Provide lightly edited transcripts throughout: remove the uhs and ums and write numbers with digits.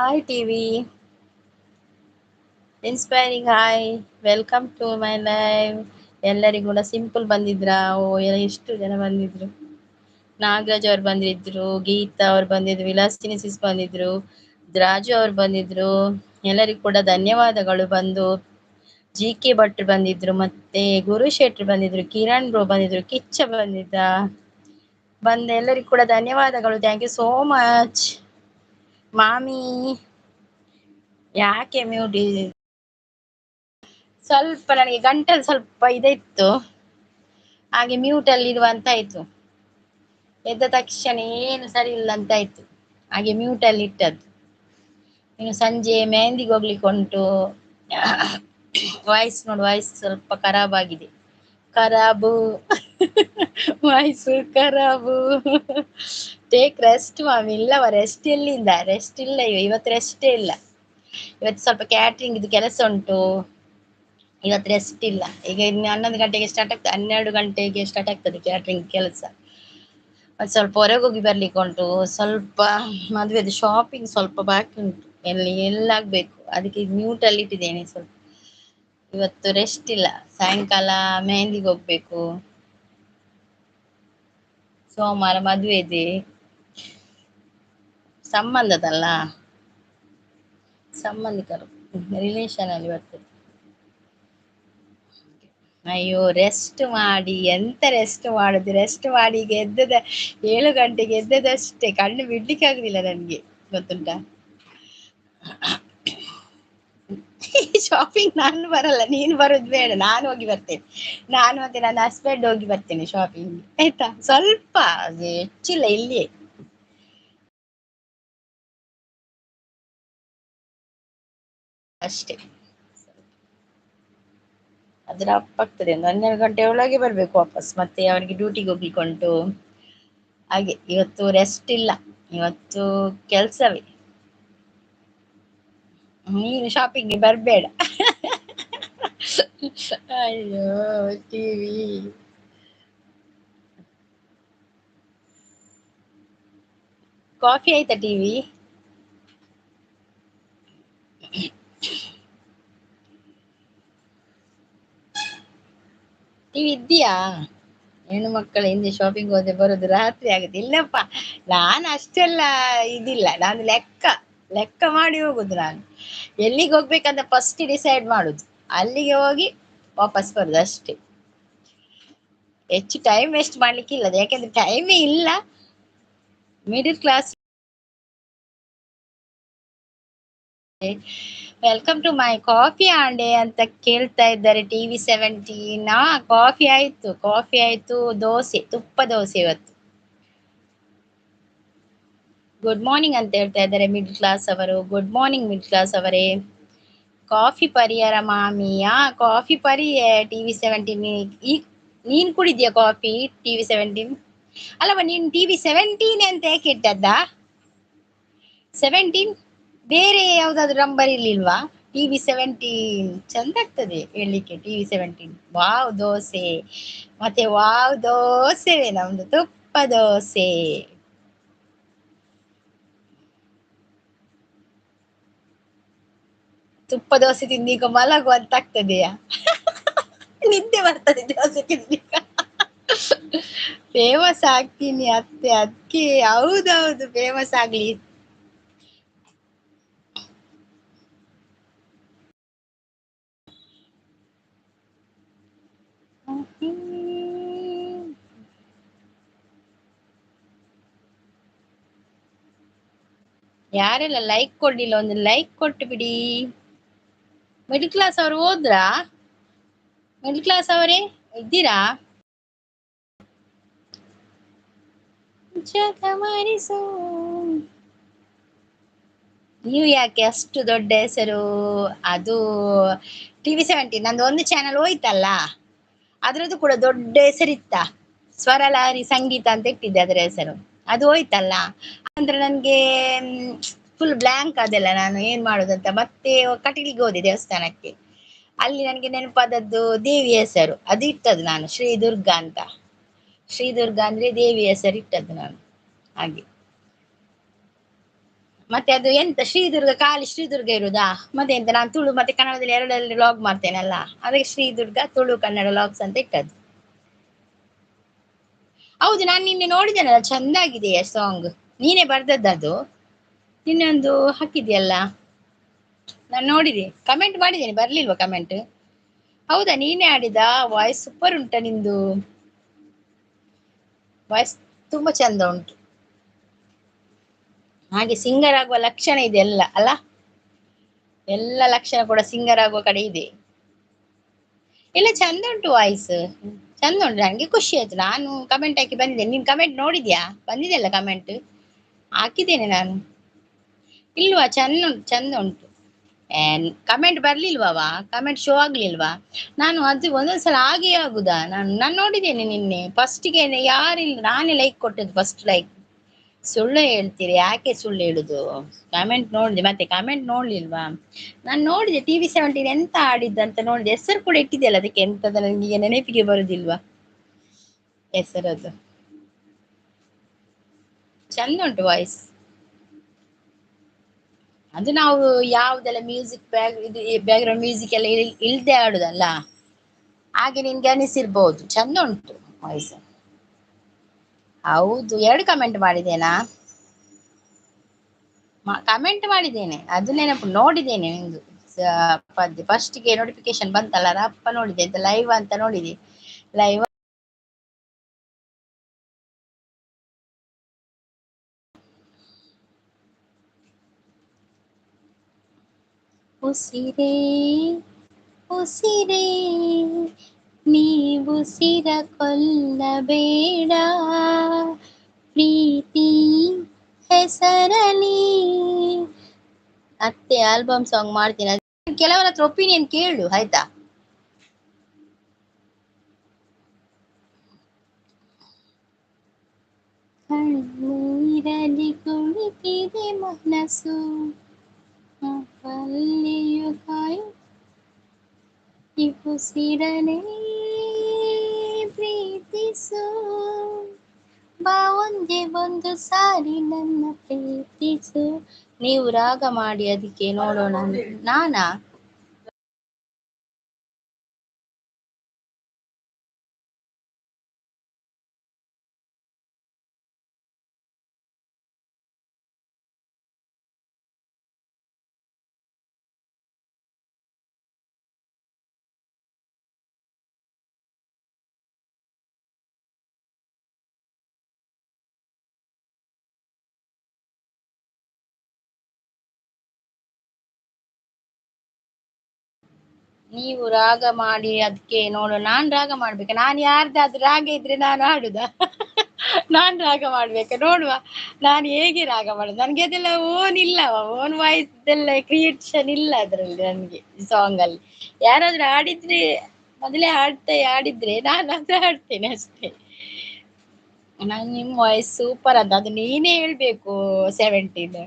Hi TV, inspiring hi, welcome to my live. ಎಲ್ಲರಿಗೂ ಕೂಡ simple ಬಂದಿದ್ರಾ? ಎಷ್ಟು ಜನ ಬಂದಿದ್ರು. ನಾಗರಾಜ್ ಅವ್ರು ಬಂದಿದ್ರು, ಗೀತಾ ಅವ್ರು ಬಂದಿದ್ರು, ವಿಲಾಸಿನಿ ಸಿಸ್ ಬಂದಿದ್ರು, ರಾಜು ಅವ್ರು ಬಂದಿದ್ರು. ಎಲ್ಲರಿಗೂ ಕೂಡ ಧನ್ಯವಾದಗಳು. ಬಂದು ಜಿ ಕೆ ಭಟ್ರು ಬಂದಿದ್ರು, ಮತ್ತೆ ಗುರು ಶೆಟ್ರು ಬಂದಿದ್ರು, ಕಿರಣ್ ಬ್ರೋ ಬಂದಿದ್ರು, ಕಿಚ್ಚ ಬಂದಿದ್ದ. ಬಂದ ಎಲ್ಲರಿಗೂ ಕೂಡ ಧನ್ಯವಾದಗಳು. Thank you so much. ಮಾಮಿ ಯಾಕೆ ಮ್ಯೂಟ್? ಸ್ವಲ್ಪ ನನಗೆ ಗಂಟಲು ಸ್ವಲ್ಪ ಇದಿತ್ತು, ಹಾಗೆ ಮ್ಯೂಟ್ ಅಲ್ಲಿ ಇಡುವಂತ ಆಯ್ತು. ಎದ್ದ ತಕ್ಷಣ ಏನು ಸರಿ ಇಲ್ಲ ಅಂತ ಆಯ್ತು, ಹಾಗೆ ಮ್ಯೂಟ್ ಅಲ್ಲಿ ಇಟ್ಟದ್ದು. ಇನ್ನು ಸಂಜೆ ಮೆಹಂದಿಗೆ ಹೋಗ್ಲಿಕ್ಕೆ ಉಂಟು. ವಾಯ್ಸ್ ನೋಡು, ವಾಯ್ಸ್ ಸ್ವಲ್ಪ ಖರಾಬ್ ಆಗಿದೆ. ಖರಾಬು ವಾಯ್ಸು ಖರಾಬು. ಟೇಕ್ ರೆಸ್ಟ್ ಮಾಮಿ. ಇಲ್ಲವ ರೆಸ್ಟ್ ಎಲ್ಲಿಂದ, ರೆಸ್ಟ್ ಇಲ್ಲ. ಇವತ್ತು ರೆಸ್ಟೇ ಇಲ್ಲ. ಇವತ್ತು ಸ್ವಲ್ಪ ಕ್ಯಾಟ್ರಿಂಗ್ ಇದು ಕೆಲಸ ಉಂಟು, ಇವತ್ತು ರೆಸ್ಟ್ ಇಲ್ಲ. ಈಗ ಇನ್ನು 11 ಗಂಟೆಗೆ ಸ್ಟಾರ್ಟ್ ಆಗ್ತದೆ, 12 ಗಂಟೆಗೆ ಸ್ಟಾರ್ಟ್ ಆಗ್ತದೆ ಕ್ಯಾಟ್ರಿಂಗ್ ಕೆಲಸ. ಅದು ಸ್ವಲ್ಪ ಹೊರಗೆ ಹೋಗಿ ಬರ್ಲಿಕ್ಕೆ ಉಂಟು. ಸ್ವಲ್ಪ ಮದುವೆದು ಶಾಪಿಂಗ್ ಸ್ವಲ್ಪ ಬಾಕಿ ಉಂಟು, ಎಲ್ಲಾಗಬೇಕು. ಅದಕ್ಕೆ ಮ್ಯೂಟ್ ಅಲ್ಲಿ ಇಟ್ಟಿದ್ದೇನೆ. ಸ್ವಲ್ಪ ಇವತ್ತು ರೆಸ್ಟ್ ಇಲ್ಲ. ಸಾಯಂಕಾಲ ಮೆಹಂದಿಗೆ ಹೋಗ್ಬೇಕು, ಸೋಮವಾರ ಮದುವೆ ಇದೆ. ಸಂಬಂಧದಲ್ಲ, ಸಂಬಂಧಿಕರು, ರಿಲೇಷನ್ ಅಲ್ಲಿ ಬರ್ತದೆ. ಅಯ್ಯೋ ರೆಸ್ಟ್ ಮಾಡಿ ಎಂತ ರೆಸ್ಟ್ ಮಾಡುದು? ರೆಸ್ಟ್ ಮಾಡಿ ಈಗ ಎದ್ದದ 7 ಗಂಟೆಗೆ ಎದ್ದದಷ್ಟೇ, ಕಣ್ಣು ಬಿಡ್ಲಿಕ್ಕೆ ಆಗುದಿಲ್ಲ ನನ್ಗೆ, ಗೊತ್ತುಂಟಾ? ಶಾಪಿಂಗ್ ನಾನು ಬರಲ್ಲ, ನೀನು ಬರೋದು ಬೇಡ, ನಾನು ಹೋಗಿ ಬರ್ತೇನೆ. ನಾನು ಮತ್ತೆ ನನ್ನ ಹಸ್ಬೆಂಡ್ ಹೋಗಿ ಬರ್ತೇನೆ ಶಾಪಿಂಗ್, ಆಯ್ತಾ? ಸ್ವಲ್ಪ ಅದು ಹೆಚ್ಚಿಲ್ಲ, ಇಲ್ಲಿಯೇ ಅಷ್ಟೇ. ಅದ್ರ ಅಪ್ಪಾಗ್ತದೆ. 12 ಗಂಟೆ ಒಳಗೆ ಬರ್ಬೇಕು ವಾಪಸ್, ಮತ್ತೆ ಅವನಿಗೆ ಡ್ಯೂಟಿಗೆ ಹೋಗ್ಲಿಕ್ಕೆ ಉಂಟು. ಹಾಗೆ ಇವತ್ತು ರೆಸ್ಟ್ ಇಲ್ಲ, ಇವತ್ತು ಕೆಲ್ಸವೇ. ನೀನು ಶಾಪಿಂಗ್ಗೆ ಬರ್ಬೇಡ. ಅಯ್ಯೋ ಟಿವಿ. ಕಾಫಿ ಆಯ್ತಾ ಟಿವಿ? ಟಿವಿ ಇದ್ದೀಯಾ? ಹೆಣ್ಣು ಮಕ್ಕಳ ಹಿಂದೆ ಶಾಪಿಂಗ್ ಹೋದೆ ಬರೋದು ರಾತ್ರಿ ಆಗುತ್ತೆ. ಇಲ್ಲಪ್ಪ, ನಾನು ಅಷ್ಟೆಲ್ಲ ಇದಿಲ್ಲ. ನಾನು ಲೆಕ್ಕ ಮಾಡಿ ಹೋಗುದು. ನಾನು ಎಲ್ಲಿಗೆ ಹೋಗ್ಬೇಕಂತ ಫಸ್ಟ್ ಡಿಸೈಡ್ ಮಾಡುದು, ಅಲ್ಲಿಗೆ ಹೋಗಿ ವಾಪಸ್ ಬರುದು ಅಷ್ಟೇ. ಹೆಚ್ಚು ಟೈಮ್ ವೇಸ್ಟ್ ಮಾಡ್ಲಿಕ್ಕಿಲ್ಲ, ಯಾಕೆಂದ್ರೆ ಟೈಮೇ ಇಲ್ಲ. Middle class. Welcome to my coffee ಆಂಡೆ ಅಂತ ಕೇಳ್ತಾ ಇದ್ದಾರೆ TV17. ಕಾಫಿ ಆಯ್ತು, ಕಾಫಿ ಆಯ್ತು. ದೋಸೆ, ತುಪ್ಪ ದೋಸೆ ಇವತ್ತು. ಗುಡ್ ಮಾರ್ನಿಂಗ್ ಅಂತ ಹೇಳ್ತಾ ಇದ್ದಾರೆ ಮಿಡ್ಲ್ ಕ್ಲಾಸ್ ಅವರು. ಗುಡ್ ಮಾರ್ನಿಂಗ್ ಮಿಡ್ಲ್ ಕ್ಲಾಸ್ ಅವರೇ. ಕಾಫಿ ಪರಿಯರ ಮಾಮಿಯಾ? ಕಾಫಿ ಪರಿ TV17. ಈ ನೀನ್ ಕುಡಿದ್ಯಾ ಕಾಫಿ TV17? ಅಲ್ಲವ, ನೀನ್ TV17 ಅಂತ ಯಾಕೆ ಇಟ್ಟದ್ದ? 17 ಬೇರೆ ಯಾವ್ದಾದ್ರು ನಂಬರ್ ಇರ್ಲಿಲ್ವಾ? TV17 ಚಂದ ಆಗ್ತದೆ ಹೇಳಲಿಕ್ಕೆ. TV17. ವಾವ್ ದೋಸೆ, ಮತ್ತೆ ವಾವ್ ದೋಸೆವೇ ನಮ್ದು, ತುಪ್ಪ ದೋಸೆ. ತುಪ್ಪ ದೋಸೆ ತಿಂದು ಈಗ ಮಲಗುವಂತ ಆಗ್ತದೆಯಾ? ನಿದ್ದೆ ಬರ್ತದೆ ದೋಸೆ ತಿನ್ಲಿಕ್ಕ. ಫೇಮಸ್ ಆಗ್ತೀನಿ ಅತ್ತೆ, ಅದಕ್ಕೆ. ಹೌದೌದು, ಫೇಮಸ್ ಆಗ್ಲಿ. ಯಾರೆಲ್ಲ ಲೈಕ್ ಕೊಡ್ಲಿಲ್ಲ, ಒಂದು ಲೈಕ್ ಕೊಟ್ಟು ಬಿಡಿ. ಮಿಡ್ಲ್ ಕ್ಲಾಸ್ ಅವರು ಹೋದ್ರಾ? ಮಿಡ್ಲ್ ಕ್ಲಾಸ್ ಅವರೇ ಇದ್ದೀರಾ? ಜಗಮರಿಸು. ನೀವು ಯಾಕೆ ಅಷ್ಟು ದೊಡ್ಡ ಹೆಸರು? ಅದು TV17 ನಂದು ಒಂದು ಚಾನಲ್ ಹೋಯ್ತಲ್ಲ, ಅದ್ರದ್ದು ಕೂಡ ದೊಡ್ಡ ಹೆಸರಿತ್ತ. ಸ್ವರಲಾರಿ ಸಂಗೀತ ಅಂತ ಇಟ್ಟಿದ್ದೆ ಅದರ ಹೆಸರು, ಅದು ಹೋಯ್ತಲ್ಲ. ಅಂದ್ರೆ ನನ್ಗೆ ಫುಲ್ ಬ್ಲ್ಯಾಂಕ್ ಅದೆಲ್ಲ, ನಾನು ಏನ್ ಮಾಡುದಂತ. ಮತ್ತೆ ಕಟೀಲಿಗೆ ಹೋದೆ ದೇವಸ್ಥಾನಕ್ಕೆ, ಅಲ್ಲಿ ನನಗೆ ನೆನಪಾದದ್ದು ದೇವಿ ಹೆಸರು, ಅದು ಇಟ್ಟದ್ದು ನಾನು, ಶ್ರೀ ದುರ್ಗಾ ಅಂತ. ಶ್ರೀ ದುರ್ಗಾ ಅಂದ್ರೆ ದೇವಿ ಹೆಸರು ಇಟ್ಟದ್ದು ನಾನು, ಹಾಗೆ. ಮತ್ತೆ ಅದು ಎಂತ ಶ್ರೀದುರ್ಗ ಖಾಲಿ ಶ್ರೀದುರ್ಗ ಇರುದಾ? ಮತ್ತೆ ಎಂತ ನಾನು ತುಳು ಮತ್ತೆ ಕನ್ನಡದಲ್ಲಿ ಎರಡರಲ್ಲಿ ಲಾಗ್ ಮಾಡ್ತೇನಲ್ಲ, ಅದಕ್ಕೆ ಶ್ರೀದುರ್ಗ ತುಳು ಕನ್ನಡ ಲಾಗ್ಸ್ ಅಂತ ಇಟ್ಟದ್ದು. ಹೌದು, ನಾನು ನಿನ್ನೆ ನೋಡಿದ್ದೇನಲ್ಲ, ಚಂದ ಆಗಿದೆಯಾ ಸಾಂಗ್? ನೀನೇ ಬರ್ದದ್ದು ಅದು? ನಿನ್ನೆ ಒಂದು ಹಾಕಿದ್ಯಲ್ಲ, ನಾನು ನೋಡಿದೆ, ಕಮೆಂಟ್ ಮಾಡಿದ್ದೇನೆ, ಬರ್ಲಿಲ್ವಾ ಕಮೆಂಟ್? ಹೌದಾ, ನೀನೇ ಆಡಿದ? ವಾಯ್ಸ್ ಸೂಪರ್ ಉಂಟ ನಿಂದು, ವಾಯ್ಸ್ ತುಂಬಾ ಚಂದ ಉಂಟು. ಹಾಗೆ ಸಿಂಗರ್ ಆಗುವ ಲಕ್ಷಣ ಇದೆ ಎಲ್ಲ ಅಲ್ಲ, ಎಲ್ಲ ಲಕ್ಷಣ ಕೂಡ ಸಿಂಗರ್ ಆಗುವ ಕಡೆ ಇದೆ. ಇಲ್ಲ, ಚಂದ ಉಂಟು ವಾಯ್ಸ್, ಚಂದ ಉಂಟು. ನನಗೆ ಖುಷಿ ಆಯ್ತು, ನಾನು ಕಮೆಂಟ್ ಹಾಕಿ ಬಂದಿದ್ದೇನೆ. ನೀನ್ ಕಮೆಂಟ್ ನೋಡಿದ್ಯಾ? ಬಂದಿದೆಯಲ್ಲ ಕಮೆಂಟ್, ಹಾಕಿದ್ದೇನೆ ನಾನು. ಇಲ್ವಾ? ಚಂದ ಉಂಟು, ಚಂದ ಉಂಟು. ಕಮೆಂಟ್ ಬರ್ಲಿಲ್ವಾ? ಕಮೆಂಟ್ ಶೋ ಆಗ್ಲಿಲ್ವಾ? ನಾನು ಅದು ಒಂದೊಂದ್ಸಲ ಹಾಗೆ ಆಗುದಾ? ನಾನು ನೋಡಿದ್ದೇನೆ ನಿನ್ನೆ ಫಸ್ಟಿಗೆ, ಯಾರಿಲ್ಲ, ನಾನೇ ಲೈಕ್ ಕೊಟ್ಟದ್ದು, ಫಸ್ಟ್ ಲೈಕ್. ಸುಳ್ಳು ಹೇಳ್ತೀರಿ, ಯಾಕೆ ಸುಳ್ಳು ಹೇಳುದು? ಕಮೆಂಟ್ ನೋಡಿದೆ, ಮತ್ತೆ ಕಮೆಂಟ್ ನೋಡ್ಲಿಲ್ವಾ? ನಾನು ನೋಡಿದೆ, TV17 ಎಂತ ಆಡಿದ್ದಂತ ನೋಡಿದೆ. ಹೆಸರು ಕೂಡ ಇಟ್ಟಿದೆಯಲ್ಲ ಅದಕ್ಕೆ, ಎಂತದ ನನಗೆ ನೆನಪಿಗೆ ಬರುದಿಲ್ವಾ ಹೆಸರದು. ಚಂದ ಉಂಟು ವಾಯ್ಸ್. ಅದು ನಾವು ಯಾವ್ದೆಲ್ಲ ಮ್ಯೂಸಿಕ್ ಇದು ಬ್ಯಾಕ್ಗ್ರೌಂಡ್ ಮ್ಯೂಸಿಕ್ ಎಲ್ಲ ಇಲ್ದೆ ಆಡುದಲ್ಲ, ಹಾಗೆ ನಿನ್ಗೆ ಅನಿಸಿರ್ಬೋದು. ಚಂದ ಉಂಟು ವಾಯ್ಸ್. ಹೌದು, 2 ಕಮೆಂಟ್ ಮಾಡಿದ್ದೇನಾ? ಕಮೆಂಟ್ ಮಾಡಿದ್ದೇನೆ, ಅದು ನೆನಪು, ನೋಡಿದ್ದೇನೆ ನಿಂದು ಪದ್ಯ. ಫಸ್ಟ್ಗೆ ನೋಟಿಫಿಕೇಶನ್ ಬಂತಲ್ಲ, ರಪ್ಪ ನೋಡಿದೆ, ಅಂತ ಲೈವ್ ಅಂತ ನೋಡಿದೆ. ಲೈವ್ ಉಸಿರೇ ಉಸಿರೇ ನೀವುಸಿರ ಕೊಲ್ಲಬೇಡ, ಪ್ರೀತಿ ಹೆಸರಲಿ. ಅತ್ತೆ ಆಲ್ಬಮ್ ಸಾಂಗ್ ಮಾಡ್ತೀನಿ, ಕೆಲವರ ಹತ್ರ ಒಪಿನಿಯನ್ ಕೇಳು ಆಯ್ತಾ? ಕಣ್ಣೀರಲಿ ಕುಳಿತಿದೆ ಮನಸ್ಸು, ಅಲ್ಲಿಯೂ ಕಾಯು ಉಸಿರನೇ ಪ್ರೀತಿಸು, ಬಾ ಒಂದೇ ಒಂದು ಸಾರಿ ನನ್ನ ಪ್ರೀತಿಸು. ನೀವು ರಾಗ ಮಾಡಿ ಅದಕ್ಕೆ ನೋಡೋಣ. ನಾನಾ? ನೀವು ರಾಗ ಮಾಡಿ ಅದಕ್ಕೆ ನೋಡೋಣ. ನಾನ್ ರಾಗ ಮಾಡ್ಬೇಕಾ? ನಾನು ಯಾರ್ದಾದ್ರು ರಾಗ ಇದ್ರೆ ನಾನು ಹಾಡುದಾ? ನಾನ್ ರಾಗ ಮಾಡ್ಬೇಕಾ? ನೋಡುವ ನಾನು ಹೇಗೆ ರಾಗ ಮಾಡುದು. ನನ್ಗೆ ಅದೆಲ್ಲ ಓನ್ ಇಲ್ಲವ, ಓನ್ ವಾಯ್ಸ್ ಎಲ್ಲ ಕ್ರಿಯೇಷನ್ ಇಲ್ಲ ಅದ್ರಲ್ಲಿ ನನ್ಗೆ. ಸಾಂಗ್ ಅಲ್ಲಿ ಯಾರಾದ್ರೂ ಹಾಡಿದ್ರೆ, ಮೊದಲೇ ಹಾಡಿದ್ರೆ ನಾನು ಅದು ಹಾಡ್ತೇನೆ ಅಷ್ಟೇ. ನಾನು ನಿಮ್ ವಾಯ್ಸ್ ಸೂಪರ್ ಅಂತ ಅದು ನೀನೇ ಹೇಳ್ಬೇಕು 17.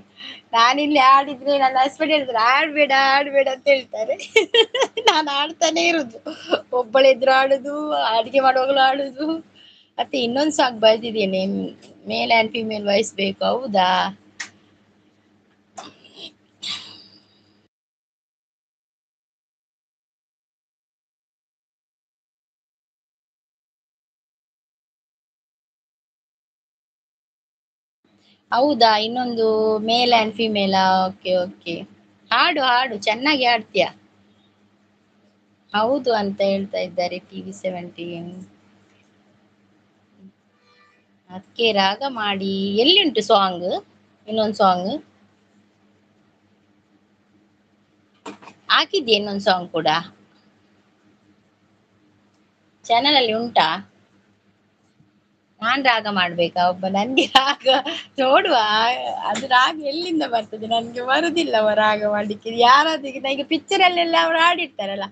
ನಾನಿಲ್ಲಿ ಹಾಡಿದ್ರೆ ನನ್ನ ಹಸ್ಬೆಂಡ್ ಹೇಳ್ತಾರೆ, ಆಡ್ಬೇಡ ಆಡ್ಬೇಡ ಅಂತ ಹೇಳ್ತಾರೆ. ನಾನು ಆಡ್ತಾನೆ ಇರುದು, ಒಬ್ಬಳಿದ್ರು ಆಡುದು, ಅಡಿಗೆ ಮಾಡುವಾಗಲೂ ಆಡುದು. ಮತ್ತೆ ಇನ್ನೊಂದು ಸಾಂಗ್ ಬರ್ದಿದ್ದೇನೆ, ಮೇಲ್ ಅಂಡ್ ಫಿಮೇಲ್ ವಾಯ್ಸ್ ಬೇಕು. ಹೌದಾ? ಹೌದಾ, ಇನ್ನೊಂದು male and female. Okay okay, ಹಾಡು ಹಾಡು, ಚೆನ್ನಾಗಿ ಹಾಡ್ತೀಯ. ಹೌದು ಅಂತ ಹೇಳ್ತಾ ಇದ್ದಾರೆ TV17. ಅದಕ್ಕೆ ರಾಗ ಮಾಡಿ. ಎಲ್ಲಿ ಉಂಟು ಸಾಂಗ್? ಇನ್ನೊಂದು ಸಾಂಗ್ ಹಾಕಿದ್ಯಾ? ಇನ್ನೊಂದು ಸಾಂಗ್ ಕೂಡ ಚಾನಲ್ ಅಲ್ಲಿ ಉಂಟಾ? ನಾನ್ ರಾಗ ಮಾಡ್ಬೇಕಾ ಒಬ್ಬ? ನನ್ಗೆ ರಾಗ ನೋಡುವ, ಅದು ರಾಗ ಎಲ್ಲಿಂದ ಬರ್ತದೆ? ನನ್ಗೆ ಬರುದಿಲ್ಲವ ರಾಗ ಮಾಡ್ಲಿಕ್ಕೆ. ಯಾರಾದ್ರೂ ಈಗ ಪಿಕ್ಚರ್ ಅಲ್ಲೆಲ್ಲ ಅವ್ರು ಹಾಡಿರ್ತಾರಲ್ಲ,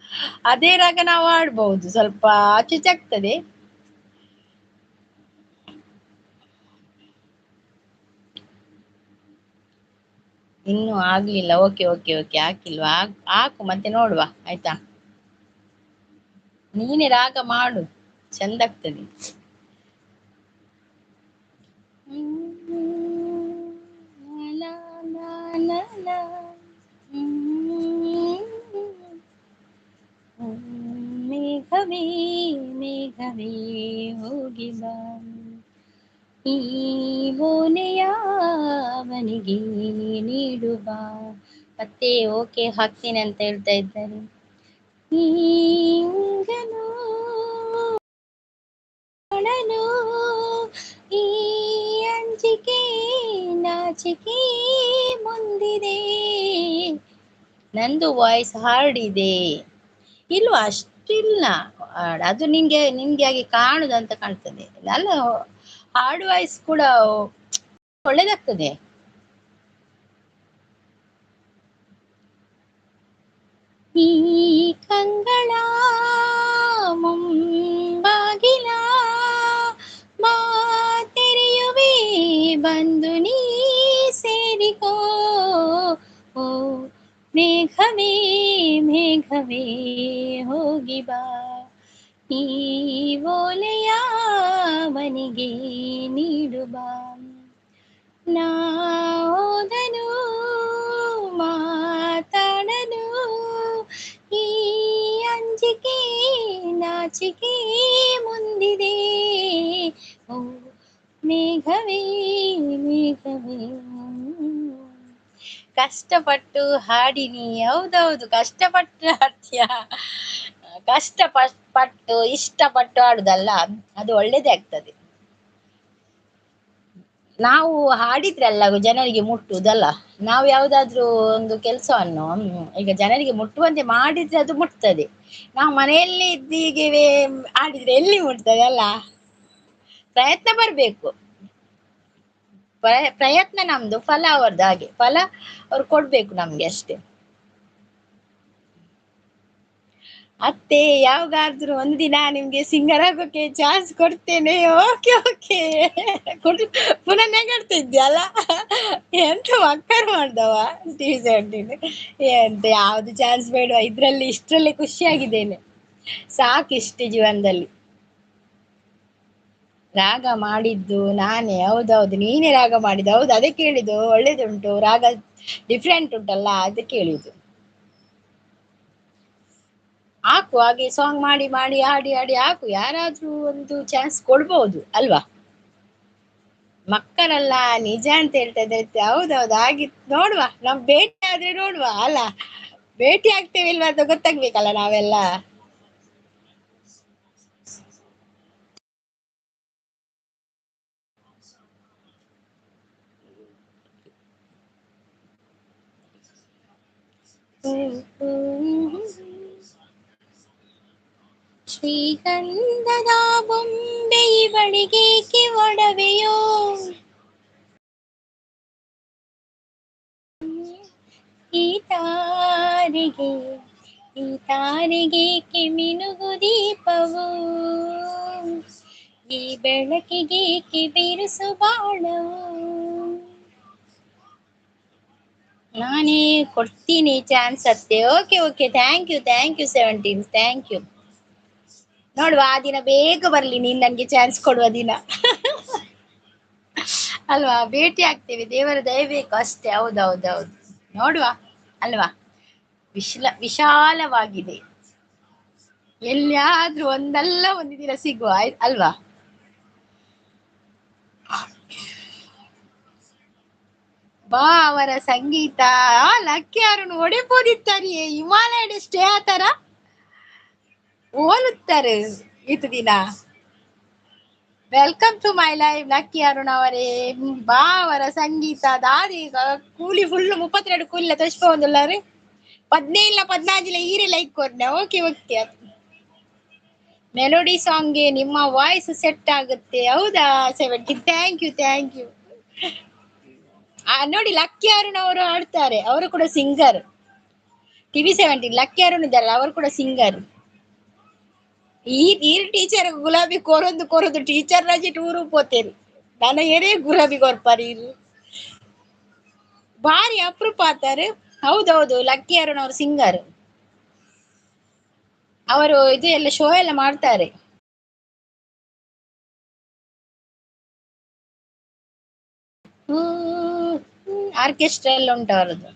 ಅದೇ ರಾಗ ನಾವು ಆಡ್ಬಹುದು, ಸ್ವಲ್ಪ ಚುಚಾಗ್ತದೆ. ಇನ್ನೂ ಆಗ್ಲಿಲ್ಲ. ಓಕೆ ಓಕೆ ಓಕೆ, ಹಾಕಿಲ್ವಾ? ಹಾಕು ಮತ್ತೆ ನೋಡುವ ಆಯ್ತಾ? ನೀನೆ ರಾಗ ಮಾಡು, ಚಂದ ಆಗ್ತದೆ. ನನ ಮೇಘವೇ ಮೇಘವೇ ಹೋಗಿ ಬಾ ಈ ಓಲೆಯ ಅವನಿಗೆ ನೀಡುವ. ಮತ್ತೆ ಓಕೆ ಹಾಕ್ತೀನಿ ಅಂತ ಹೇಳ್ತಾ ಇದ್ದಾರೆ. ಈಗನು ಈ ಅಂಜಿಕೆ ನಾಚಿಕೆ ಮುಂದಿದೆ. ನಂದು ವಾಯ್ಸ್ ಹಾರ್ಡ್ ಇದೆ ಇಲ್ವಾ? ಅಷ್ಟಿಲ್ಲ, ಅದು ನಿನ್ಗೆ ಹಾಗೆ ಕಾಣುದಂತ ಕಾಣ್ತದೆ. ಅಲ್ಲ, ಹಾರ್ಡ್ ವಾಯ್ಸ್ ಕೂಡ ಒಳ್ಳೇದಾಗ್ತದೆ. ಈ ಕಂಗಳ ಮುಂಬಾಗಿಲ ತೆರೆಯುವೆ ಬಂದು ನೀ ಸೇರಿಕೋ. ಓ ಮೇಘವೇ ಮೇಘವೇ ಹೋಗಿ ಬಾ ಈ ಓಲೆಯ ಅವನಿಗೆ ನೀಡು ಬಾ. ನಾ ಹೋದನು ಮಾತಾಡಲು ಈ ಅಂಜಿಕೆ ನಾಚಿಕೆ ಮುಂದಿದೆ. ಓ ಮೇಘವೇ ಮೇಘವೇ. ಕಷ್ಟಪಟ್ಟು ಹಾಡಿನಿ, ಹೌದೌದು, ಕಷ್ಟಪಟ್ಟು ಹಾಡ್ತೀಯ. ಕಷ್ಟಪಟ್ಟು ಇಷ್ಟಪಟ್ಟು ಹಾಡುದಲ್ಲ, ಅದು ಒಳ್ಳೇದೇ ಆಗ್ತದೆ. ನಾವು ಹಾಡಿದ್ರಲ್ಲ ಜನರಿಗೆ ಮುಟ್ಟುದಲ್ಲ. ನಾವು ಯಾವ್ದಾದ್ರು ಒಂದು ಕೆಲಸವನ್ನು ಈಗ ಜನರಿಗೆ ಮುಟ್ಟುವಂತೆ ಮಾಡಿದ್ರೆ ಅದು ಮುಟ್ತದೆ. ನಾವು ಮನೆಯಲ್ಲಿ ಇದ್ದೀಗೆ ಹಾಡಿದ್ರೆ ಎಲ್ಲಿ ಮುಟ್ತದೆ ಅಲ್ಲ. ಪ್ರಯತ್ನ ಬರ್ಬೇಕು, ಪ್ರಯತ್ನ ನಮ್ದು, ಫಲ ಅವರದ್ದು. ಹಾಗೆ ಫಲ ಅವ್ರು ಕೊಡ್ಬೇಕು ನಮ್ಗೆ ಅಷ್ಟೇ. ಅತ್ತೆ ಯಾವಾಗಾದ್ರೂ ಒಂದಿನ ನಿಮ್ಗೆ ಸಿಂಗರ್ ಆಗೋಕೆ ಚಾನ್ಸ್ ಕೊಡ್ತೇನೆ. Okay okay. ಪುನಃ ನೆಗಡ್ತಾ ಇದ್ಯಲ್ಲ, ಎಂತ ಮಕ್ಕಳು ಮಾಡ್ದವ TV17. ಎಂತ ಯಾವ್ದು ಚಾನ್ಸ್ ಬೇಡ, ಇಷ್ಟರಲ್ಲಿ ಖುಷಿಯಾಗಿದ್ದೇನೆ, ಸಾಕಿಷ್ಟು ಜೀವನದಲ್ಲಿ. ರಾಗ ಮಾಡಿದ್ದು ನಾನೇ, ಹೌದೌದು, ನೀನೇ ರಾಗ ಮಾಡಿದ್ದು. ಹೌದು, ಅದಕ್ಕೆ ಹೇಳಿದ್ದು ಒಳ್ಳೇದುಂಟು ರಾಗ, ಡಿಫ್ರೆಂಟ್ ಉಂಟಲ್ಲ, ಅದಕ್ಕೆ ಹೇಳಿದ್ದು. ಹಾಕು, ಹಾಗೆ ಸಾಂಗ್ ಮಾಡಿ ಮಾಡಿ ಹಾಡಿ ಹಾಡಿ ಹಾಕು. ಯಾರಾದ್ರೂ ಒಂದು ಚಾನ್ಸ್ ಕೊಡ್ಬೋದು ಅಲ್ವಾ? ಮಕ್ಕಳೆಲ್ಲ ನಿಜ ಅಂತ ಹೇಳ್ತಾ ಇದ್ದಾರೆ. ಹೌದೌದು, ಆಗಿತ್ತು. ನೋಡುವ, ನಮ್ ಭೇಟಿ ಆದ್ರೆ ನೋಡುವ ಅಲ್ಲ. ಭೇಟಿ ಆಗ್ತೇವೆ ಇಲ್ವಾ ಅಂತ ಗೊತ್ತಾಗ್ಬೇಕಲ್ಲ ನಾವೆಲ್ಲ. ಶ್ರೀಗಂಧದ ಬೊಂಬೆ ಇವಳಿಗೇಕೆ ಒಡವೆಯೋ, ಈ ತಾರೆಗೇಕೆ ಮಿನುಗು ದೀಪವು, ಈ ಬೆಳಕಿಗೇಕೆ ಬಿರುಸು ಬಾಳವು. ನಾನೇ ಕೊಡ್ತೀನಿ ಚಾನ್ಸ್ ಅತ್ತೆ. Okay okay, thank you 17, thank you. ನೋಡುವ, ಆ ದಿನ ಬೇಗ ಬರ್ಲಿ, ನೀನ್ ನನ್ಗೆ ಚಾನ್ಸ್ ಕೊಡುವ ದಿನ. ಅಲ್ವಾ? ಭೇಟಿ ಆಗ್ತೇವೆ, ದೇವರ ದಯ ಬೇಕು ಅಷ್ಟೇ. ಹೌದೌದೌದು, ನೋಡುವ ಅಲ್ವಾ? ವಿಶಾಲವಾಗಿದೆ, ಎಲ್ಲಿಯಾದ್ರೂ ಒಂದಲ್ಲ ಒಂದು ದಿನ ಸಿಗುವ ಅಲ್ವಾ? ಬಾ ಅವರ ಸಂಗೀತ. ಲಕ್ಕಿ ಯಾರನ್ನು ಒಡೆಬೋದಿತ್ತಾರಿಯೇ, ಹಿಮಾಲಯ ಸ್ಟೇ ಆತರ ಹೋಲುತ್ತಾರೆ ಇತ್ತು ದಿನ. Welcome to my life lucky Arun ಅವರೇ. ಬಾ ಅವರ ಸಂಗೀತ ದಾದಿ ಕೂಲಿ ಫುಲ್ 32 ಕೂಲಿಲ ತೋರಿಸ್ಕೊಂದಿಲ್ಲ ರೀ. 17 ಈರೆ ಲೈಕ್ ಕೊಡ್ನೆ. ಓಕೆ ಓಕೆ, ಮೆಲೋಡಿ ಸಾಂಗ್ಗೆ ನಿಮ್ಮ ವಾಯ್ಸ್ ಸೆಟ್ ಆಗುತ್ತೆ. ಹೌದಾ 17, ಥ್ಯಾಂಕ್ ಯು. ನೋಡಿ, ಲಕ್ಕಿ ಅರುಣ್ ಅವರು ಹಾಡ್ತಾರೆ, ಅವರು ಕೂಡ ಸಿಂಗರ್. TV17 ಲಕ್ಕಿ ಅರುಣ್ ಇದ್ದಾರಲ್ಲ, ಅವರು ಕೂಡ ಸಿಂಗರ್. ಈ ಟೀಚರ್ ಗುಲಾಬಿ ಕೊರೊಂದು ಟೀಚರ್ ರಾಜಿ ಟೂರು ಪೋತೇರು ನನ್ನ ಏನೇ ಗುಲಾಬಿ ಕೊರ್ಪಾರಿ ಭಾರಿ ಅಪರೂಪ ಆತಾರೆ. ಹೌದೌದು, ಲಕ್ಕಿ ಅರುಣ್ ಅವರು ಸಿಂಗರ್. ಅವರು ಇದು ಎಲ್ಲ ಶೋ ಎಲ್ಲ ಮಾಡ್ತಾರೆ. ಆರ್ಕೆಸ್ಟ್ರಾ ಎಲ್ಲ ಉಂಟು ಅವರದ್ದು.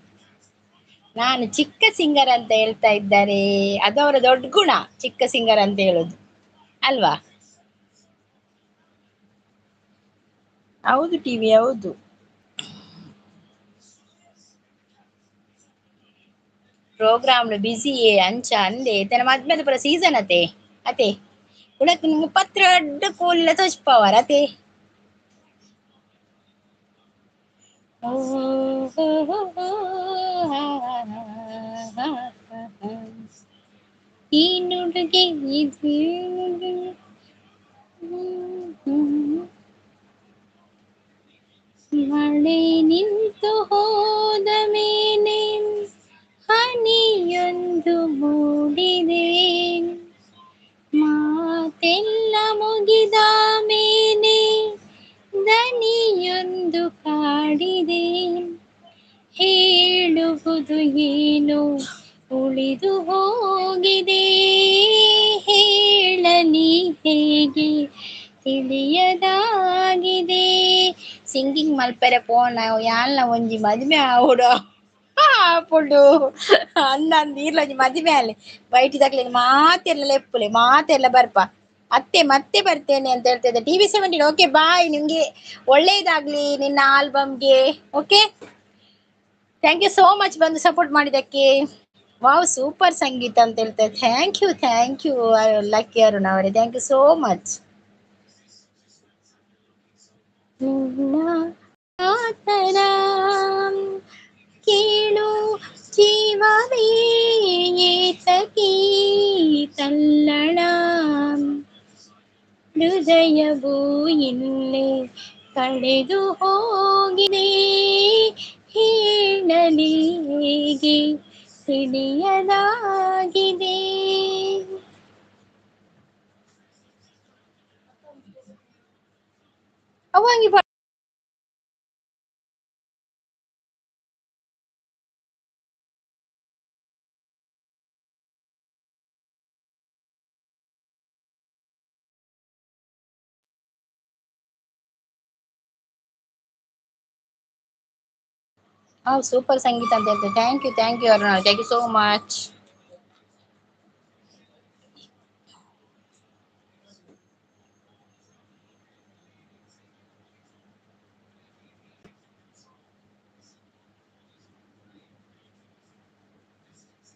ನಾನು ಚಿಕ್ಕ ಸಿಂಗರ್ ಅಂತ ಹೇಳ್ತಾ ಇದ್ದಾರೆ, ಅದು ಅವರ ದೊಡ್ಡ ಗುಣ, ಚಿಕ್ಕ ಸಿಂಗರ್ ಅಂತ ಹೇಳುದು ಅಲ್ವಾ? ಹೌದು ಟಿವಿ ಹೌದು. ಪ್ರೋಗ್ರಾಮ್ ಬಿಸಿ ಅಂಚ ಅಂದೆ ತನ ಮದ್ಮೇಲೆ ಪೂರ ಸೀಸನ್ ಅತೆ ಅತೆ ಉಡಕ್ 32 ಕೋಲ್ ತೋಚ್ ಪವರ್ ಅತೆ ಈ ನುಡುಗೆ ಇದು ಮಳೆ ನಿಂತು ಹೋದ ಮೇಲೆ ಹನಿಯೊಂದು ಮೂಡಿದೆ, ಮಾತೆಲ್ಲ ಮುಗಿದ ಮೇಲೆ ದನಿಯೊಂದು ಕಾಡಿದೆ, ಹೇಳುವುದು ಏನು ಉಳಿದು ಹೋಗಿದೆ, ಹೇಳಲಿ ಹೇಗೆ ತಿಳಿಯದಾಗಿದೆ. ಸಿಂಗಿಂಗ್ ಮಲ್ಪೆರೆ ಪೋನ ಯಾಲ್ನ ಒಂಜಿ ಮದ್ಮೆ ಆವೊಡು ಆಪುಂಡು ಅಂದಂದು ಈರ್ಲೊಂಜಿ ಮದ್ಮೆ ಅಲ್ಲಿ ಬೈಟಿದಾಗ್ಲಿ ಮಾತೆಲ್ಲ ಲೆಪ್ಪುಲೆ ಮಾತೆಲ್ಲ ಬರ್ಪ ಅತ್ತೆ ಮತ್ತೆ ಬರ್ತೇನೆ ಅಂತ ಹೇಳ್ತಿದ್ದೆ. TV17 ಓಕೆ ಬಾಯ್, ನಿಮ್ಗೆ ಒಳ್ಳೇದಾಗ್ಲಿ ನಿನ್ನ ಆಲ್ಬಮ್ಗೆ. Okay, thank you so much ಬಂದು ಸಪೋರ್ಟ್ ಮಾಡಿದ್ದಕ್ಕೆ. ವಾವ್ ಸೂಪರ್ ಸಂಗೀತ ಅಂತ ಹೇಳ್ತಾರೆ. ಥ್ಯಾಂಕ್ ಯು ಲಕ್ಕಿ ಅರುಣ್ ಅವರೇ, ಥ್ಯಾಂಕ್ ಯು ಸೋ ಮಚ್. ಆತರ ಕೇಳು ಜೀವವೇ ಏತಕಿ ತಲ್ಲಣ, ಹೃದಯವು ಇಲ್ಲೇ ಕಳೆದು ಹೋಗಿದೆ, ಹೇಳಲಿ ಹೇಗೆ ತಿಳಿಯದಾಗಿದೆ. ಅವಂಗಿ ಸೂಪರ್ ಸಂಗೀತ ಅಂತ ಹೇಳ್ತಾರೆ. Thank you Aruna, thank you so much.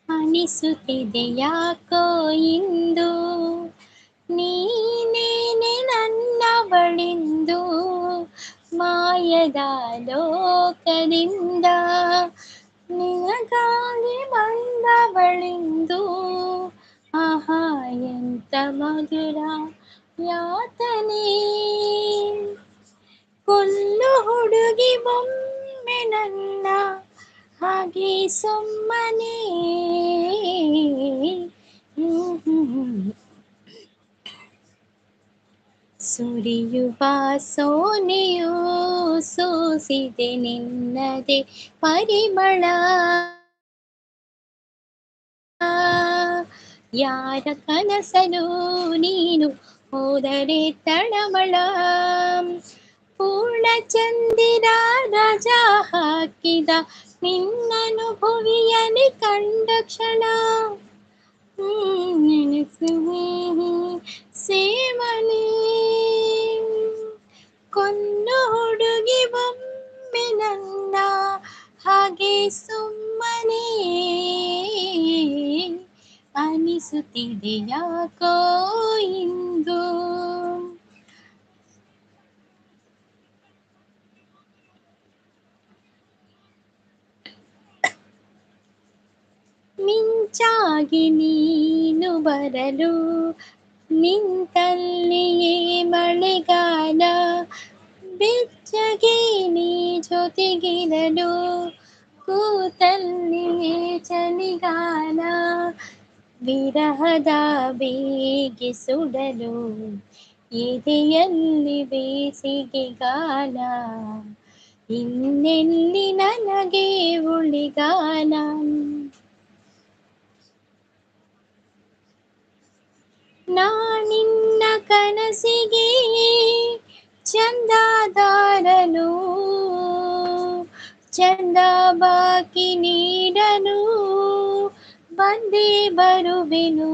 ಅನಿಸುತ್ತಿದೆ ಯಾಕೋ ಇಂದು ನೀನೇನೆ ನನ್ನ ಬಳಿಂದು, ಮಾಯದ ಲೋಕದಿಂದ ನಿನಗಾಗಿ ಬಂದ ಬಳಿಂದು, ಆಹಾ ಎಂತ ಮಧುರ ಯಾತನೆ, ಕೊಲ್ಲು ಹುಡುಗಿ ಬೊಮ್ಮೆ ನನ್ನ ಹಾಗೆ ಸುಮ್ಮನೆ, ಸುರಿಯುವ ಸೋನೆಯು ಸೋಸಿದೆ ನಿನ್ನದೆ ಪರಿಮಳ, ಯಾರ ಕನಸಲು ನೀನು ಹೋದರೆ ತಳಮಳ, ಪೂರ್ಣಚಂದಿರ ರಜ ಹಾಕಿದ ನಿನ್ನನು ಭುವಿಯಲ್ಲಿ ಕಂಡ ಕ್ಷಣ, ನೆನೆಸುವೆ ಸೇವನೆ, ಕೊಲ್ಲು ಹುಡುಗಿ ಬೊಮ್ಮೆ ನನ್ನ ಹಾಗೆ ಸುಮ್ಮನೆ, ಅನಿಸುತ್ತಿದೆ ಯಾಕೋ ಇಂದು. ಮಿಂಚಾಗಿ ನೀನು ಬರಲು ನಿಂತಲ್ಲಿಯೇ ಮಳೆಗಾಲ, ಬೆಚ್ಚಗೆ ನೀ ಜೊತೆಗಿರಲು ಕೂತಲ್ಲಿಯೇ ಚಳಿಗಾಲ, ವಿರಹದ ಬೇಗೆ ಸುಡಲು ಎದೆಯಲ್ಲಿ ಬೇಸಿಗೆಗಾಲ, ಇನ್ನೆಲ್ಲಿ ನನಗೆ ಉಳಿಗಾಲ, ನಾನಿನ್ನ ಕನಸಿಗೆ ಚಂದಾದಾರನು, ಚಂದ ಬಾಕಿ ನೀಡನು ಬಂದೇ ಬರುವೆನು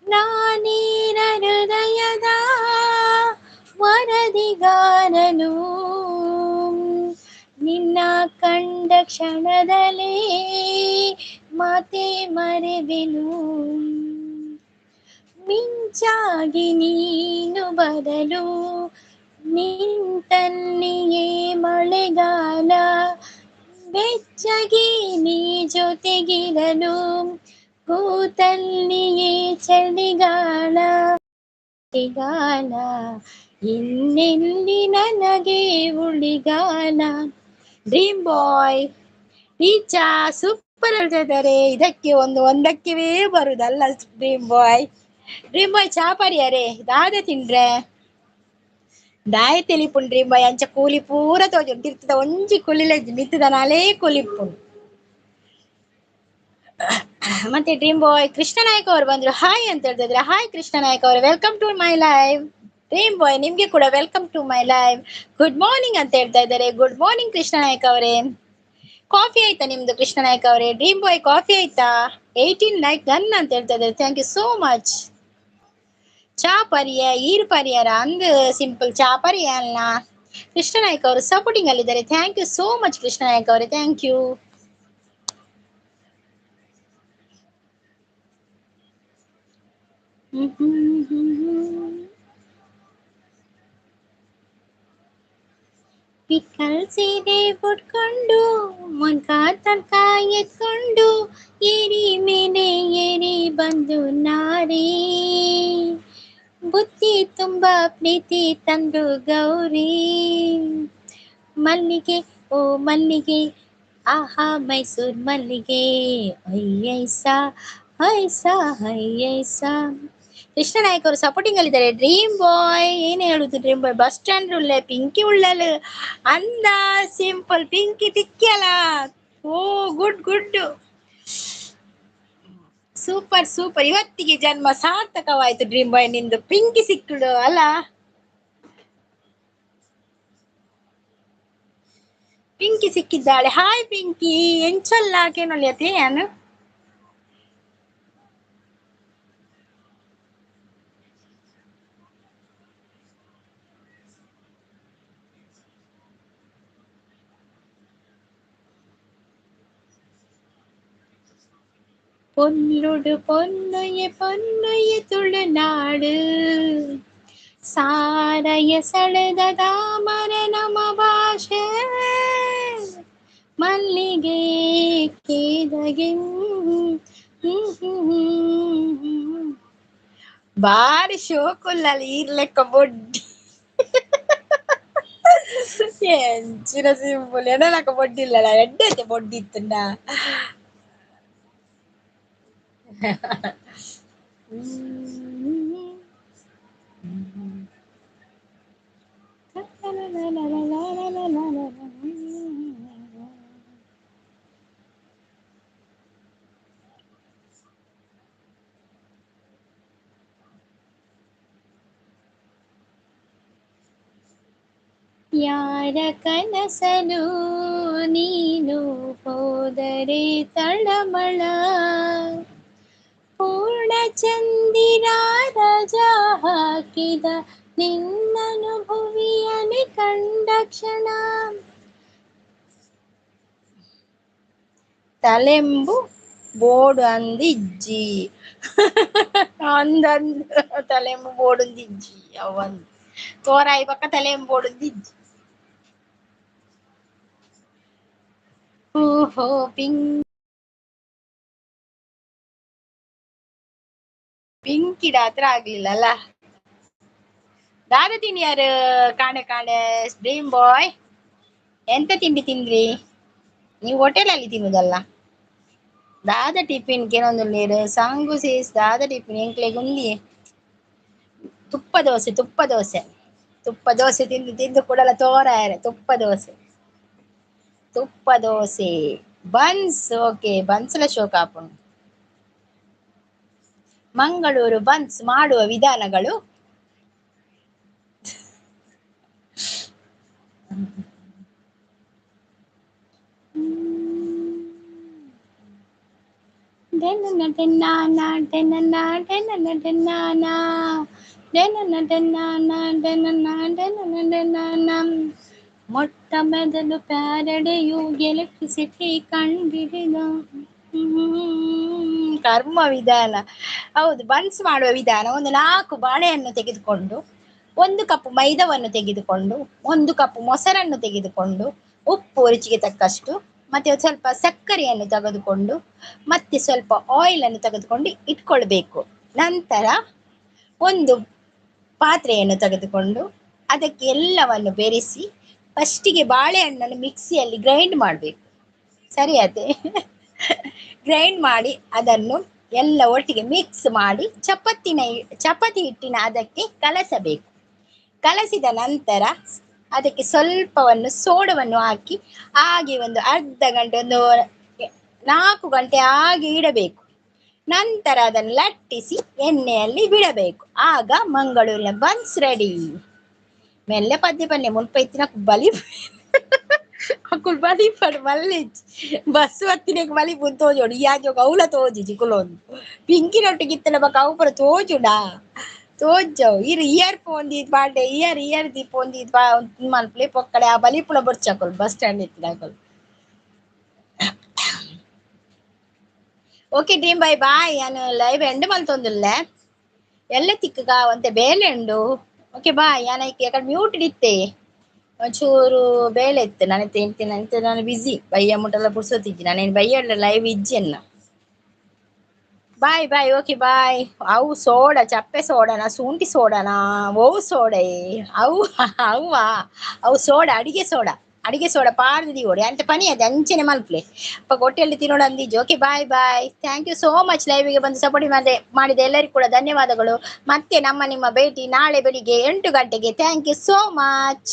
ನಾನೀನ ಹೃದಯದ ವರದಿಗಾರನು ನಿನ್ನ ಕಂಡ ಕ್ಷಣದಲ್ಲೇ ಮಾತೆ ಮರೆವೆನು ಮಿಂಚಾಗಿ ನೀನು ಬರಲು ನಿಂತಲ್ಲಿಯೇ ಮಳೆಗಾಲ ಬೆಚ್ಚಗಿ ನೀ ಜೊತೆಗಿರಲು ಕೂತಲ್ಲಿಯೇ ಚಳಿಗಾಲ ಇನ್ನೆಲ್ಲಿ ನನಗೆ ಉಳಿಗಾಲ. ಡ್ರೀಮ್ ಬಾಯ್ ಈಚಾ ಸೂಪರ್ ಹೇಳ್ತಿದ್ದಾರೆ. ಇದಕ್ಕೆ ಒಂದಕ್ಕೆ ಬರುದಲ್ಲ ಡ್ರೀಮ್ ಬಾಯ್. ಡ್ರೀಮ್ ಬಾಯ್ ಚಾಪರಿಯರೇ ದಾದ ತಿಂಡ್ರೆ ದಾಯ ತಿಳಿಪುಂಡು ಡ್ರೀಮ್ ಬಾಯ್ ಅಂಚ ಕೂಲಿ ಪೂರ ತೋಜು ತಿರ್ತದ ಒಂಜಿ ಕುಲಿಲ ಮಿತ್ತದ ನಾಲೇ ಕೂಲಿಪ್ಪುಂಡು. ಮತ್ತೆ ಡ್ರೀಮ್ ಬಾಯ್ ಕೃಷ್ಣ ನಾಯಕ್ ಅವರು ಬಂದ್ರು ಹಾಯ್ ಅಂತ ಹೇಳ್ತಿದ್ರೆ. ಹಾಯ್ ಕೃಷ್ಣ ನಾಯಕ್ ಅವರು, welcome to my live. Dream boy ನಿಮ್ಗೆ ಕೂಡ welcome to my live. Good morning ಅಂತ ಹೇಳ್ತಾ ಇದ್ದಾರೆ. ಗುಡ್ ಮಾರ್ನಿಂಗ್ ಕೃಷ್ಣ ನಾಯಕ್ ಅವರೇ. ಕಾಫಿ ಆಯ್ತಾ ನಿಮ್ದು ಕೃಷ್ಣ ನಾಯಕ್ ಅವರೇ? ಡ್ರೀಮ್ ಬಾಯ್ ಕಾಫಿ ಆಯ್ತಾ? 18 ಲೈಕ್ ಗನ್ ಅಂತ ಹೇಳ್ತಾ ಇದ್ದಾರೆ. Thank you so much. ಚಾ ಪರಿಯ ಈರು ಪರಿಯರ ಅಂದ್ ಸಿಂಪಲ್ ಚಾ ಪರಿಯ ಅಲ್ಲ. ಕೃಷ್ಣ ನಾಯಕ್ ಅವರು ಸಪೋರ್ಟಿಂಗ್ ಅಲ್ಲಿದ್ದಾರೆ. Thank you so much Krishna Nayak ಅವರೇ, ಥ್ಯಾಂಕ್ ಯು. ಪಿಕ್ಕಲ್ ಸೀರೆ ಉಟ್ಕೊಂಡು ಮೊನ್ಕ ತನಕ ಎತ್ಕೊಂಡು ಏರಿ ಮೇಲೆ ಏರಿ ಬಂದು ನಾರಿ ಬುತ್ತಿ ತುಂಬಾ ಪ್ರೀತಿ ತಂದು ಗೌರಿ ಮಲ್ಲಿಗೆ ಓ ಮಲ್ಲಿಗೆ ಆಹಾ ಮೈಸೂರ್ ಮಲ್ಲಿಗೆ ಐಸ ಐಸ ಐಸ. ಕೃಷ್ಣ ನಾಯಕ್ ಅವರು ಸಪೋರ್ಟಿಂಗ್ ಅಲ್ಲಿದ್ದಾರೆ. ಡ್ರೀಮ್ ಬಾಯ್ ಏನ್ ಹೇಳುದು ಡ್ರೀಮ್ ಬಾಯ್? ಬಸ್ ಸ್ಟ್ಯಾಂಡ್ ಉಳ್ಳೆ ಪಿಂಕಿ ಉಳ್ಳಲು ಅಂದ ಸಿಂಪಲ್ ಪಿಂಕಿ ತಿಕ್ಕ್ಯಲ. Oh good good super super. ಇವತ್ತಿಗೆ ಜನ್ಮ ಸಾರ್ಥಕವಾಯ್ತು ಡ್ರೀಮ್ ಬಾಯ್, ನಿಂದು ಪಿಂಕಿ ಸಿಕ್ಕಳು ಅಲ್ಲ. ಪಿಂಕಿ ಸಿಕ್ಕಿದ್ದಾಳೆ. ಹಾಯ್ ಪಿಂಕಿ ಎಂಚಲ್ಲ ಕೇನೊಲಿಯತೆ ಏನು பொன்னுடு பொன்னுய ತುಳುನಾಡು ಸಾರಯ ಸೆಳೆದ ತಾಮರ ನಮ ಭಾಷೆ ಮಲ್ಲಿಗೆ ಕೇದಗೆ ಬಾರಿ ಶೋಕುಲ್ಲಲ್ಲಿ ಇರ್ಲೆಕ್ಕ ಬೊಡ್ಡಿ ಎಂಚಿನ ಸಿಂಪಲ್ ಎನಲಕ ಬೊಡ್ಡಿಲ್ಲಲ್ಲ ಎಡ್ಡೈತೆ ಬೊಡ್ಡಿ ಇತ್ತುಂಡ. ಯಾರ ಕನಸಲು ನೀನು ಹೋದರೆ ತಳಮಳ ಪೂರ್ಣ ಚಂದಿರ ರಜ ಹಾಕಿದ ನಿನ್ನನು ಭುವಿಯಲ್ಲಿ ಕಂಡ ಕ್ಷಣ ತಲೆಂಬು ಬೋಡು ಅಂದಿಜ್ಜಿ ಅಂದಂದು ತಲೆಂಬು ಬೋಡುಂದಿಜ್ಜಿ ಅವಂದು ತೋರಾಯಿ ಪಕ್ಕ ತಲೆಂಬು ಬೋಡುಂದಿಜ್ಜಿ. ಓಹೋ ಪಿಂಕಿಡ ಹತ್ರ ಆಗ್ಲಿಲ್ಲ ಅಲ್ಲ. ದಾದ ತಿಂಡಿ ಯಾರು ಕಾಣೆ ಕಾಣೆ ಡ್ರೀಮ್ ಬಾಯ್ ಎಂತ ತಿಂಡಿ ತಿಂದ್ರಿ ನೀವು? ಹೋಟೆಲ್ ಅಲ್ಲಿ ತಿನ್ನುದಲ್ಲ. ದಾದ ಟಿಫಿನ್ ಕೆಲವೊಂದು ನೀರು ಸಾಂಗು ಸೇಸ್ ದಾದ ಟಿಫಿನ್ ಎಂಕ್ಲೆ ಗುಂದಿ ತುಪ್ಪ ದೋಸೆ ತುಪ್ಪ ದೋಸೆ ತಿಂದು ತಿಂದು ಕೂಡಲ ತೋರಾಯರೆ ತುಪ್ಪ ದೋಸೆ ಬನ್ಸ್. ಓಕೆ ಬನ್ಸ್ಲ ಶೋಕ ಹಾಪುಂಡು. ಮಂಗಳೂರು ಬನ್ಸ್ ಮಾಡುವ ವಿಧಾನಗಳು ಡೆನ್ನ ಡೆನ್ನಾನ ಡೆನ್ನ ಡೆನ್ನ ಡೆನ್ನಾನ ಡೆನ್ನ ಡೆನ್ನಾನ ಡೆನ್ನ ಡೆನ್ನ ಡೆನ್ನಾನ. ಮೊಟ್ಟ ಮೊದಲು ಪ್ಯಾರಡೆಯು ಎಲೆಕ್ಟ್ರಿಸಿಟಿ ಕಂಡಿಡಿದ. ಕರ್ಮ ವಿಧಾನ. ಹೌದು, ಬನ್ಸ್ ಮಾಡುವ ವಿಧಾನ. ಒಂದು 4 ಬಾಳೆಹಣ್ಣು ತೆಗೆದುಕೊಂಡು, 1 ಕಪ್ ಮೈದಾವನ್ನು ತೆಗೆದುಕೊಂಡು, 1 ಕಪ್ ಮೊಸರನ್ನು ತೆಗೆದುಕೊಂಡು, ಉಪ್ಪು ರುಚಿಗೆ ತಕ್ಕಷ್ಟು, ಮತ್ತೆ ಒಂದು ಸ್ವಲ್ಪ ಸಕ್ಕರೆಯನ್ನು ತೆಗೆದುಕೊಂಡು, ಮತ್ತೆ ಸ್ವಲ್ಪ ಆಯಿಲ್ ಅನ್ನು ತೆಗೆದುಕೊಂಡು ಇಟ್ಕೊಳ್ಬೇಕು. ನಂತರ ಒಂದು ಪಾತ್ರೆಯನ್ನು ತೆಗೆದುಕೊಂಡು ಅದಕ್ಕೆ ಎಲ್ಲವನ್ನು ಬೆರೆಸಿ ಫಸ್ಟಿಗೆ ಬಾಳೆಹಣ್ಣನ್ನು ಮಿಕ್ಸಿಯಲ್ಲಿ ಗ್ರೈಂಡ್ ಮಾಡಬೇಕು. ಸರಿಯಾದೆ? ಗ್ರೈಂಡ್ ಮಾಡಿ ಅದನ್ನು ಎಲ್ಲ ಒಟ್ಟಿಗೆ ಮಿಕ್ಸ್ ಮಾಡಿ ಚಪಾತಿ ಹಿಟ್ಟಿನ ಅದಕ್ಕೆ ಕಲಸಬೇಕು. ಕಲಸಿದ ನಂತರ ಅದಕ್ಕೆ ಸ್ವಲ್ಪವನ್ನು ಸೋಡವನ್ನು ಹಾಕಿ ಹಾಗೆ ಒಂದು ಅರ್ಧ ಗಂಟೆ, ಒಂದು 4 ಗಂಟೆ ಹಾಗೆ ಇಡಬೇಕು. ನಂತರ ಅದನ್ನು ಲಟ್ಟಿಸಿ ಎಣ್ಣೆಯಲ್ಲಿ ಬಿಡಬೇಕು. ಆಗ ಮಂಗಳೂರಿನ ಬನ್ಸ್ ರೆಡಿ. ಮೆಲ್ಲೆ ಪದ್ಯ ಪನ್ನೆ ಮುಲ್ಪ ಇತ್ತಿನ ಬಲಿ ಅಕುಲ್ ಬಲಿ ಪಡ್ ಮಲ್ಲೆಜ್ ಬಸ್ಸು ಹತ್ತಿನಕ್ಕೆ ಬಲಿ ಪುನ್ ತೋಜೋಡು ಯಾಜೋ ಕೌಲ ತೋಜಿ ಕುಲೋನು ಪಿಂಕಿನೊಟ್ಟಿಗೆ ಇತ್ತನ ಬಕ ಅವು ಪರ ತೋಜುಡಾ ತೋಜವು ಇಯರ್ ಫೋನ್ ದೀದ್ ಬಾಡೆ ಇಯರ್ ದಿ ಫೋನ್ ದೀದ್ ಬಾ ಮಲ್ಪ್ಲೆ ಪೊಕ್ಕಡೆ ಆ ಬಲಿ ಪುಳ ಬರ್ಚಾಕೊಲ್ ಬಸ್ ಸ್ಟ್ಯಾಂಡ್ ಎತ್ತಿನಾಕೊಲ್. Okay dream bye boy. ನಾನು ಲೈವ್ ಎಂಡ್ ಮಲ್ತೊಂದುಲ್ಲೆ ಎಲ್ಲ ತಿಕ್ಕಗ ಒಂತೆ ಬೇಲೆ ಉಂಡು. Okay bye. ಯಾಕಡೆ ಮ್ಯೂಟ್ ಇತ್ತೆ ಒಂಚೂರು ಬೇಳೆ ಇತ್ತು ನಾನು ತಿಂತೀನಿ ಅಂತ. ನಾನು ಬಿಸಿ ಬಯ್ಯ ಮುಟ್ಟೆಲ್ಲ ಪುಡ್ಸೋತಿದ್ದಿ ನಾನೇನು ಬಯ್ಯ ಲೈವ್ ಇಜ್ಜೆನ್ನ. ಬಾಯ್ ಬಾಯ್. Okay bye. ಅವು ಸೋಡ ಚಪ್ಪೆ ಸೋಡನಾ ಶುಂಠಿ ಸೋಡನಾ ಓವು ಸೋಡೆ ಅವು ಸೋಡ ಅಡಿಗೆ ಸೋಡ ಪಾರ್ದಿ ಓಡಿ ಅಂತ ಪನಿ ಅದು ಅಂಚೆನೆ ಮಲ್ಪ್ಲೆ ಅಪ್ಪ ಹೊಟ್ಟೆಯಲ್ಲಿ ತಿನ್ನೋಡು ಅಂದಿಜ್ಜು. Okay bye bye. Thank you so much ಲೈವಿಗೆ ಬಂದು ಸಪೋರ್ಟ್ ಮಾಡಿದ ಎಲ್ಲರಿಗೂ ಕೂಡ ಧನ್ಯವಾದಗಳು. ಮತ್ತೆ ನಿಮ್ಮ ಭೇಟಿ ನಾಳೆ ಬೆಳಿಗ್ಗೆ 8 ಗಂಟೆಗೆ. Thank you so much.